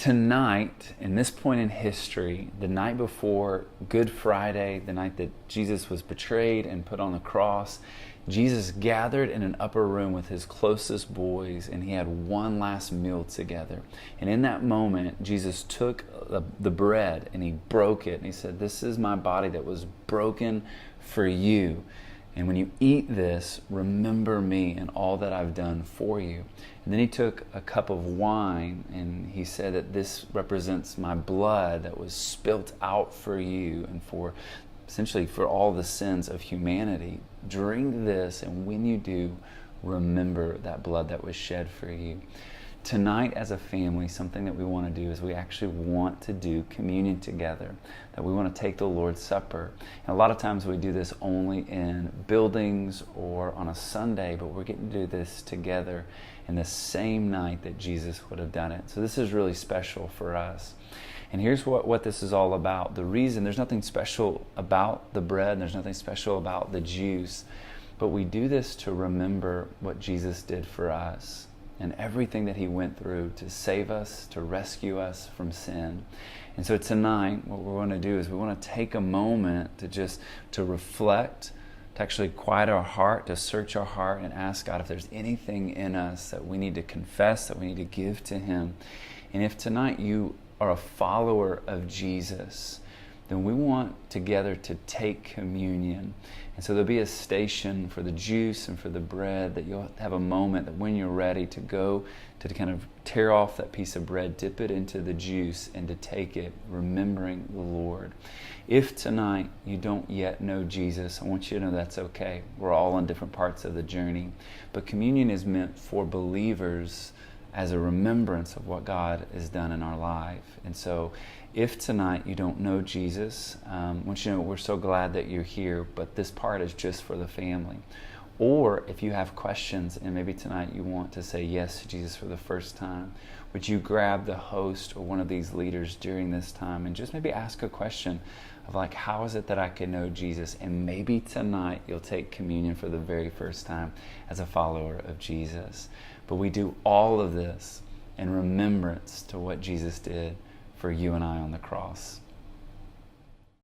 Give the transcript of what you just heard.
Tonight, in this point in history, the night before Good Friday, the night that Jesus was betrayed and put on the cross, Jesus gathered in an upper room with his closest boys, and he had one last meal together. And in that moment, Jesus took the bread and he broke it, and he said, "This is my body that was broken for you. And when you eat this, remember me and all that I've done for you." And then he took a cup of wine and he said that this represents my blood that was spilt out for you and for essentially for all the sins of humanity. Drink this, and when you do, remember that blood that was shed for you. Tonight, as a family, something that we want to do is we actually want to do communion together, that we want to take the Lord's Supper. And a lot of times we do this only in buildings or on a Sunday, but we're getting to do this together in the same night that Jesus would have done it. So this is really special for us. And here's what this is all about. The reason, there's nothing special about the bread, there's nothing special about the juice, but we do this to remember what Jesus did for us and everything that he went through to save us, to rescue us from sin. And so tonight, what we're going to do is we want to take a moment to reflect, to actually quiet our heart, to search our heart and ask God if there's anything in us that we need to confess, that we need to give to him. And if tonight you are a follower of Jesus, then we want together to take communion. And so there'll be a station for the juice and for the bread, that you'll have a moment that when you're ready to go to kind of tear off that piece of bread, dip it into the juice, and to take it, remembering the Lord. If tonight you don't yet know Jesus, I want you to know that's okay. We're all on different parts of the journey. But communion is meant for believers as a remembrance of what God has done in our life. And so if tonight you don't know Jesus, I want you to know we're so glad that you're here, but this part is just for the family. Or if you have questions and maybe tonight you want to say yes to Jesus for the first time, would you grab the host or one of these leaders during this time and just maybe ask a question of like, how is it that I can know Jesus? And maybe tonight you'll take communion for the very first time as a follower of Jesus. But we do all of this in remembrance to what Jesus did for you and I on the cross.